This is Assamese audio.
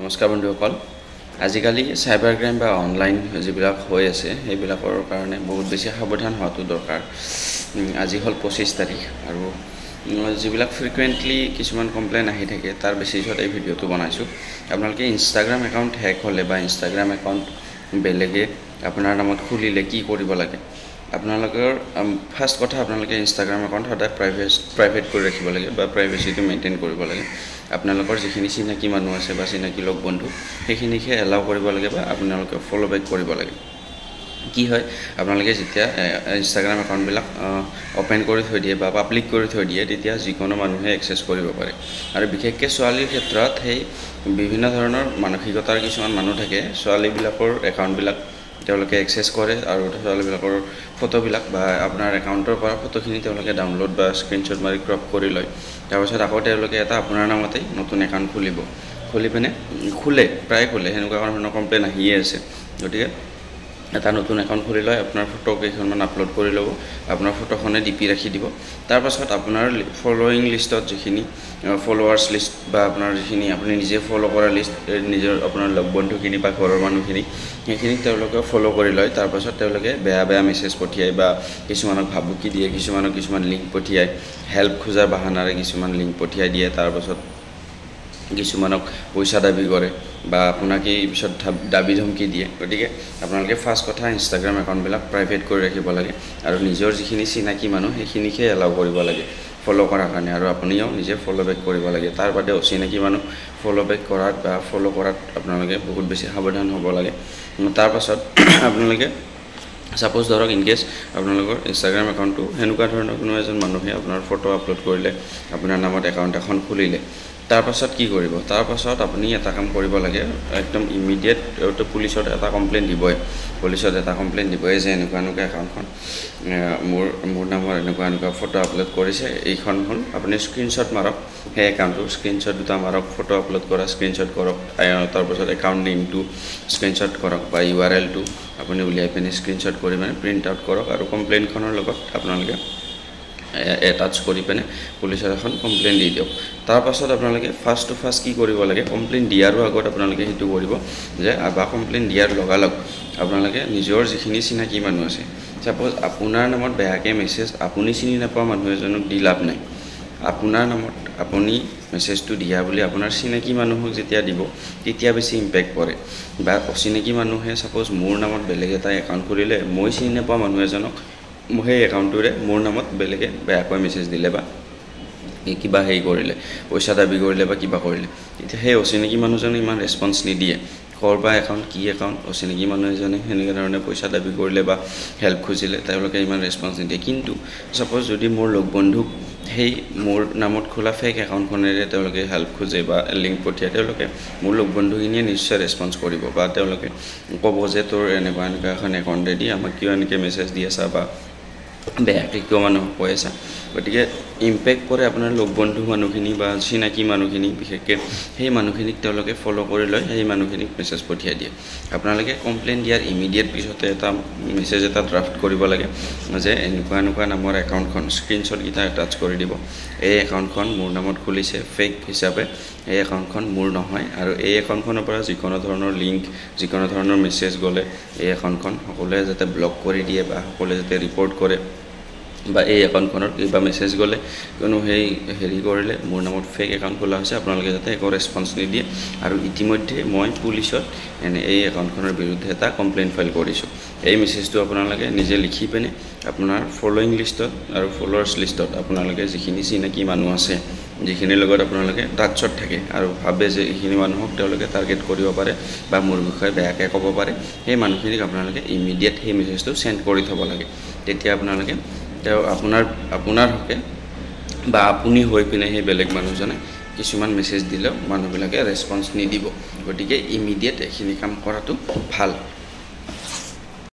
নমস্কাৰ বন্ধুসকল আজিকালি সাইবাৰ ক্ৰাইম বা অনলাইন যিবিলাক হৈ আছে সেইবিলাকৰ কাৰণে বহুত বেছি সাৱধান হোৱাটো দৰকাৰ আজি হল 25 তাৰিখ আৰু যিবিলাক ফ্ৰিকুৱেন্টলি কিছুমান কমপ্লেইন আহি থাকে তাৰ বেচিছত এই ভিডিওটো বনাইছো আপোনালোকে ইনষ্টাগ্ৰাম একাউণ্ট হ্যাক হলে বা ইনষ্টাগ্ৰাম একাউণ্ট বেলেগে আপোনাৰ নামত খুলিলে কি কৰিব লাগে আপোনালোকৰ ফাৰ্স্ট কথা আপোনালোকে ইনষ্টাগ্ৰাম একাউণ্ট সদায় প্ৰাইভেট কৰি ৰাখিব লাগে বা প্ৰাইভেচিটো মেইনটেইন কৰিব লাগে আপোনালোকৰ যিখিনি চিনাকি মানুহ আছে বা চিনাকি লগ বন্ধু সেইখিনিকে এলাউ কৰিব লাগে বা আপোনালোকে ফলো বেক কৰিব লাগে কি হয় আপোনালোকে যেতিয়া ইনষ্টাগ্ৰাম একাউণ্ট বিলাক ওপেন কৰি থৈ দিয়ে বা পাব্লিক কৰি থৈ দিয়ে তেতিয়া যিকোনো মানুহে এক্সেছ কৰিব পাৰে আৰু বিশেষকৈ ছোৱালীৰ ক্ষেত্ৰত সেই বিভিন্ন ধৰণৰ মানসিকতাৰ কিছুমান মানুহ থাকে ছোৱালী বিলাকৰ একাউণ্ট বিলাক তেওঁলোকে এক্সেছ কৰে আৰু ছোৱালীবিলাকৰ ফটোবিলাক বা আপোনাৰ একাউণ্টৰ পৰা ফটোখিনি তেওঁলোকে ডাউনলোড বা স্ক্ৰীনশ্বট মাৰি ক্ৰপ কৰি লয় তাৰপিছত আকৌ তেওঁলোকে এটা আপোনাৰ নামতে নতুন একাউণ্ট খুলি পিনে প্ৰায় খোলে সেনেকুৱা ধৰণৰ কমপ্লেইন আহিয়ে আছে গতিকে এটা নতুন একাউণ্ট খুলি লয় আপোনাৰ ফটো কেইখনমান আপলোড কৰি ল'ব আপোনাৰ ফটোখনে ডিপি ৰাখি দিব তাৰ পাছত আপোনাৰ ফলোইং লিষ্টত যিখিনি ফলোৱাৰ্ছ লিষ্ট বা আপোনাৰ যিখিনি আপুনি নিজে ফলো কৰা লিষ্ট নিজৰ আপোনাৰ লগ বন্ধুখিনি বা ঘৰৰ মানুহখিনি সেইখিনি তেওঁলোকে ফলো কৰি লয় তাৰ পাছত তেওঁলোকে বেয়া মেছেজ পঠিয়ায় বা কিছুমানক ভাবুকি দিয়ে কিছুমান লিংক পঠিয়ায় হেল্প খোজাৰ বাহানাৰে কিছুমান লিংক পঠিয়াই দিয়ে তাৰ পাছত কিছুমানক পইচা দাবী কৰে বা আপোনাকে পিছত দাবী ধমকি দিয়ে গতিকে আপোনালোকে ফাৰ্স্ট কথা ইনষ্টাগ্ৰাম একাউণ্টবিলাক প্ৰাইভেট কৰি ৰাখিব লাগে আৰু নিজৰ যিখিনি চিনাকি মানুহ সেইখিনিকে এলাউ কৰিব লাগে ফলো কৰাৰ কাৰণে আৰু আপুনিও নিজে ফলো বেক কৰিব লাগে তাৰ বাদে অচিনাকি মানুহ ফলো বেক কৰাত বা ফলো কৰাত আপোনালোকে বহুত বেছি সাৱধান হ'ব লাগে তাৰ পাছত আপোনালোকে সাপোজ ধৰক ইন কেছ আপোনালোকৰ ইনষ্টাগ্ৰাম একাউণ্টটো হেনেকুৱা ধৰণৰ কোনো এজন মানুহে আপোনাৰ ফটো আপলোড কৰিলে আপোনাৰ নামত একাউণ্ট এখন খুলিলে তাৰ পাছত কি কৰিব তাৰ পাছত আপুনি এটা কাম কৰিব লাগে একদম ইমিডিয়েট পুলিচত এটা কমপ্লেইন দিবই যে এনেকুৱা একাউণ্টখন মোৰ নামৰ এনেকুৱা ফটো আপলোড কৰিছে এইখন হ'ল আপুনি স্ক্ৰীনশ্বট মাৰক সেই একাউণ্টটো স্ক্ৰীনশ্বট দুটা মাৰক ফটো আপলোড কৰা স্ক্ৰীনশ্বট কৰক তাৰ পাছত একাউণ্ট নেমটো স্ক্ৰীনশ্বট কৰক বা URL-টো আপুনি উলিয়াই পিনে স্ক্ৰীনশ্বট কৰি মানে প্ৰিণ্ট আউট কৰক আৰু কমপ্লেইনখনৰ লগত আপোনালোকে এটাচ কৰি পিনে পুলিচৰ এখন কমপ্লেইন দি দিয়ক তাৰ পাছত আপোনালোকে ফাৰ্স্ট কি কৰিব লাগে কমপ্লেইন দিয়াৰো আগত আপোনালোকে হেতু কৰিব যে বা কমপ্লেইন দিয়াৰ লগালগ আপোনালোকে নিজৰ যিখিনি চিনাকি মানুহ আছে সাপোজ আপোনাৰ নামত বেয়াকে মেছেজ আপুনি চিনি নাপোৱা মানুহ এজনক দি লাভ নাই আপোনাৰ নামত আপুনি মেছেজটো দিয়া বুলি আপোনাৰ চিনাকি মানুহক যেতিয়া দিব তেতিয়া বেছি ইম্পেক্ট পৰে বা অচিনাকি মানুহে সাপোজ মোৰ নামত বেলেগ এটা একাউণ্ট খুলিলে মই চিনি নাপোৱা মানুহ এজনক সেই একাউণ্টটোৰে মোৰ নামত বেলেগে বেয়াকৈ মেছেজ দিলে বা কিবা হেৰি কৰিলে পইচা দাবী কৰিলে বা কিবা কৰিলে তেতিয়া সেই অচিনাকি মানুহজনে ইমান ৰেছপন্স নিদিয়ে কৰবা একাউণ্ট কি একাউণ্ট অচিনাকি মানুহ এজনে সেনেকুৱা ধৰণে পইচা দাবী কৰিলে বা হেল্প খুজিলে তেওঁলোকে ইমান ৰেছপন্স নিদিয়ে কিন্তু সাপোজ যদি মোৰ লগ বন্ধুক সেই মোৰ নামত খোলা ফেক একাউণ্টখনেৰে তেওঁলোকে হেল্প খোজে বা লিংক পঠিয়ায় তেওঁলোকে মোৰ লগ বন্ধুখিনিয়ে নিশ্চয় ৰেছপন্স কৰিব বা তেওঁলোকে ক'ব যে তোৰ এনেকুৱা এখন একাউণ্টে দি আমাক কিয় এনেকৈ মেছেজ দি আছা বা বেয়াকৈ কিয় মানুহক কৈ আছা গতিকে ইম্পেক্ট কৰে আপোনাৰ লগ বন্ধু মানুহখিনি বা চিনাকি মানুহখিনি বিশেষকৈ সেই মানুহখিনিক তেওঁলোকে ফলো কৰি লয় সেই মানুহখিনিক মেছেজ পঠিয়াই দিয়ে আপোনালোকে কমপ্লেইন দিয়াৰ ইমিডিয়েট পিছতে এটা মেছেজ এটা ড্ৰাফ্ট কৰিব লাগে যে এনেকুৱা নামৰ একাউণ্টখন স্ক্ৰীনশ্বটকেইটা এটাচ কৰি দিব এই একাউণ্টখন মোৰ নামত খুলিছে ফেক হিচাপে এই একাউণ্টখন মোৰ নহয় আৰু এই একাউণ্টখনৰ পৰা যিকোনো ধৰণৰ লিংক যিকোনো ধৰণৰ মেছেজ গ'লে এই একাউণ্টখন সকলোৱে যাতে ব্লক কৰি দিয়ে বা সকলোৱে যাতে ৰিপৰ্ট কৰে বা এই একাউণ্টখনৰ কিবা মেছেজ গ'লে কোনো হেৰি কৰিলে মোৰ নামত ফেক একাউণ্ট খোলা হৈছে আপোনালোকে যাতে একো ৰেছপন্স নিদিয়ে আৰু ইতিমধ্যে মই পুলিচত এই একাউণ্টখনৰ বিৰুদ্ধে এটা কমপ্লেইন ফাইল কৰিছোঁ এই মেছেজটো আপোনালোকে নিজে লিখি পিনে আপোনাৰ ফলোইং লিষ্টত আৰু ফলোৱাৰ্ছ লিষ্টত আপোনালোকে যিখিনি চিনাকি মানুহ আছে যিখিনিৰ লগত আপোনালোকে টাচত থাকে আৰু ভাবে যে এইখিনি মানুহক তেওঁলোকে টাৰ্গেট কৰিব পাৰে বা মোৰ বিষয়ে বেয়াকৈ ক'ব পাৰে সেই মানুহখিনিক আপোনালোকে ইমিডিয়েট সেই মেছেজটো চেণ্ড কৰি থ'ব লাগে তেতিয়া আপোনালোকে আপোনাৰ হকে বা আপুনি হৈ পিনে সেই বেলেগ মানুহজনে কিছুমান মেছেজ দিলেও মানুহবিলাকে ৰেছপন্স নিদিব গতিকে ইমিডিয়েট এইখিনি কাম কৰাটো ভাল